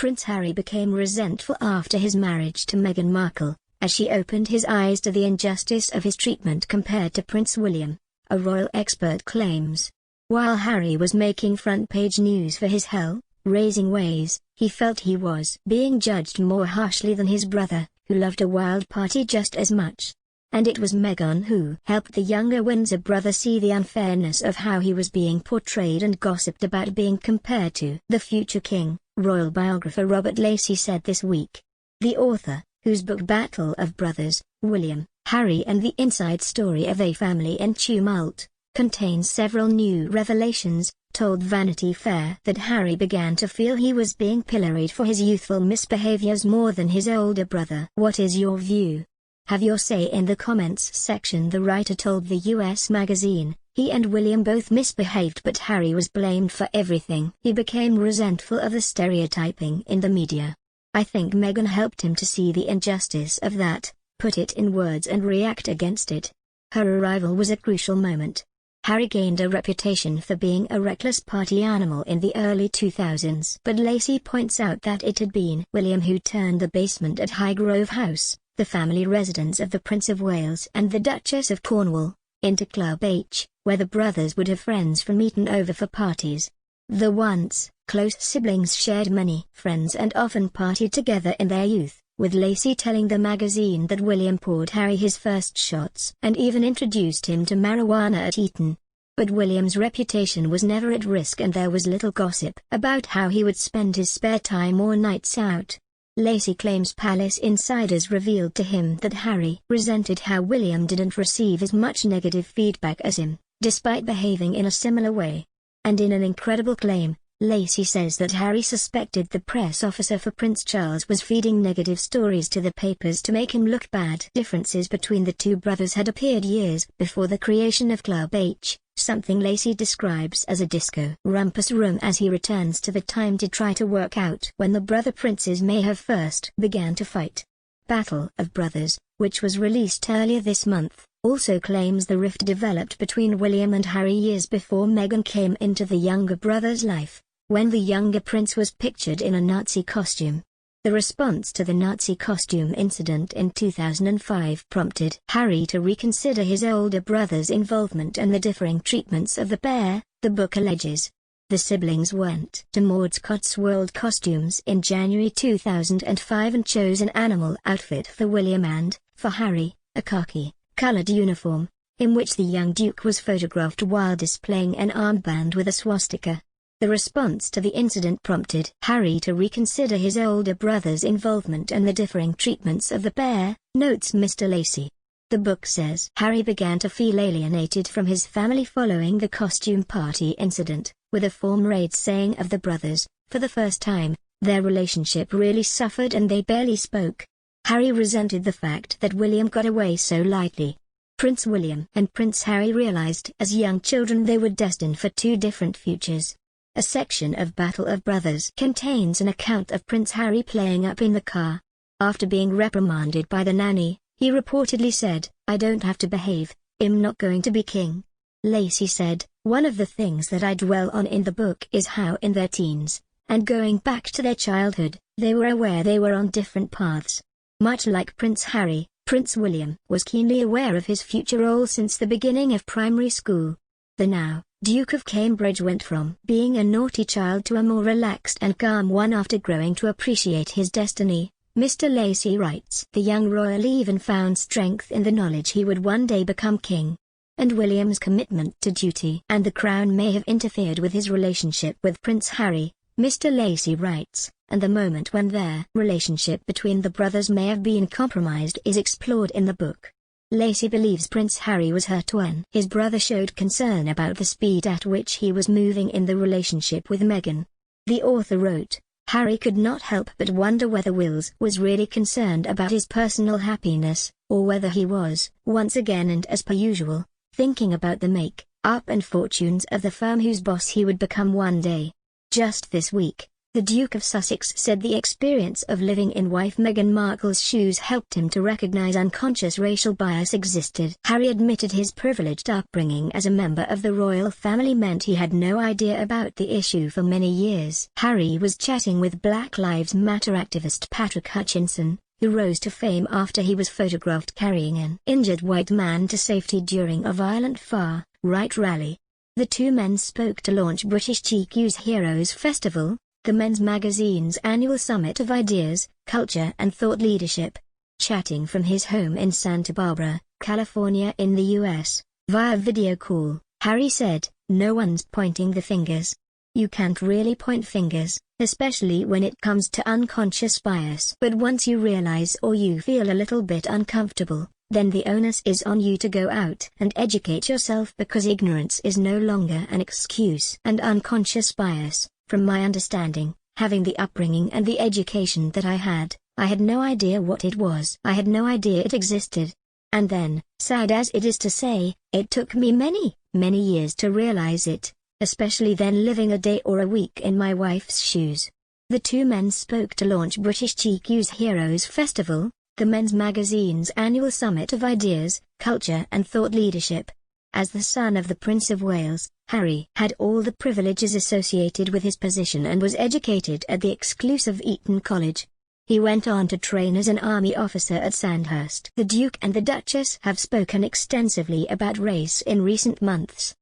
Prince Harry became resentful after his marriage to Meghan Markle, as she opened his eyes to the injustice of his treatment compared to Prince William, a royal expert claims. While Harry was making front-page news for his hell-raising ways, he felt he was being judged more harshly than his brother, who loved a wild party just as much. And it was Meghan who helped the younger Windsor brother see the unfairness of how he was being portrayed and gossiped about being compared to the future king, royal biographer Robert Lacey said this week. The author, whose book Battle of Brothers, William, Harry and the Inside Story of a Family in Tumult, contains several new revelations, told Vanity Fair that Harry began to feel he was being pilloried for his youthful misbehaviors more than his older brother. What is your view? Have your say in the comments section, the writer told the US magazine. He and William both misbehaved, but Harry was blamed for everything. He became resentful of the stereotyping in the media. I think Meghan helped him to see the injustice of that, put it in words and react against it. Her arrival was a crucial moment. Harry gained a reputation for being a reckless party animal in the early 2000s. But Lacey points out that it had been William who turned the basement at Highgrove House, the family residence of the Prince of Wales and the Duchess of Cornwall, into Club H, where the brothers would have friends from Eton over for parties. The once close siblings shared many friends and often partied together in their youth, with Lacey telling the magazine that William poured Harry his first shots and even introduced him to marijuana at Eton. But William's reputation was never at risk, and there was little gossip about how he would spend his spare time or nights out. Lacey claims palace insiders revealed to him that Harry resented how William didn't receive as much negative feedback as him, despite behaving in a similar way. And in an incredible claim, Lacey says that Harry suspected the press officer for Prince Charles was feeding negative stories to the papers to make him look bad. Differences between the two brothers had appeared years before the creation of Club H, something Lacey describes as a disco rumpus room, as he returns to the time to try to work out when the brother princes may have first began to fight. Battle of Brothers, which was released earlier this month, also claims the rift developed between William and Harry years before Meghan came into the younger brother's life, when the younger prince was pictured in a Nazi costume. The response to the Nazi costume incident in 2005 prompted Harry to reconsider his older brother's involvement and the differing treatments of the pair, the book alleges. The siblings went to Maud's Cotswold Costumes in January 2005 and chose an animal outfit for William and, for Harry, a khaki-colored uniform, in which the young Duke was photographed while displaying an armband with a swastika. The response to the incident prompted Harry to reconsider his older brother's involvement and the differing treatments of the pair, notes Mr. Lacey. The book says Harry began to feel alienated from his family following the costume party incident, with a former aide saying of the brothers, for the first time, their relationship really suffered and they barely spoke. Harry resented the fact that William got away so lightly. Prince William and Prince Harry realized as young children they were destined for two different futures. A section of Battle of Brothers contains an account of Prince Harry playing up in the car. After being reprimanded by the nanny, he reportedly said, "I don't have to behave, I'm not going to be king." Lacey said, "One of the things that I dwell on in the book is how in their teens, and going back to their childhood, they were aware they were on different paths. Much like Prince Harry, Prince William was keenly aware of his future role since the beginning of primary school. The now Duke of Cambridge went from being a naughty child to a more relaxed and calm one after growing to appreciate his destiny," Mr. Lacey writes. The young royal even found strength in the knowledge he would one day become king. And William's commitment to duty and the crown may have interfered with his relationship with Prince Harry, Mr. Lacey writes, and the moment when their relationship between the brothers may have been compromised is explored in the book. Lacey believes Prince Harry was hurt when his brother showed concern about the speed at which he was moving in the relationship with Meghan. The author wrote, Harry could not help but wonder whether Wills was really concerned about his personal happiness, or whether he was, once again and as per usual, thinking about the make-up and fortunes of the firm whose boss he would become one day. Just this week, The Duke of Sussex said the experience of living in wife Meghan Markle's shoes helped him to recognize unconscious racial bias existed. Harry admitted his privileged upbringing as a member of the royal family meant he had no idea about the issue for many years. Harry was chatting with Black Lives Matter activist Patrick Hutchinson, who rose to fame after he was photographed carrying an injured white man to safety during a violent far-right rally. The two men spoke to launch British GQ's Heroes Festival, the men's magazine's annual summit of ideas, culture and thought leadership. Chatting from his home in Santa Barbara, California in the US, via video call, Harry said, "No one's pointing the fingers. You can't really point fingers, especially when it comes to unconscious bias. But once you realize or you feel a little bit uncomfortable, then the onus is on you to go out and educate yourself because ignorance is no longer an excuse." And unconscious bias, from my understanding, having the upbringing and the education that I had no idea what it was. I had no idea it existed. And then, sad as it is to say, it took me many, many years to realize it, especially then living a day or a week in my wife's shoes. The two men spoke to launch British GQ's Heroes Festival, the men's magazine's annual summit of ideas, culture and thought leadership. As the son of the Prince of Wales, Harry had all the privileges associated with his position and was educated at the exclusive Eton College. He went on to train as an army officer at Sandhurst. The Duke and the Duchess have spoken extensively about race in recent months.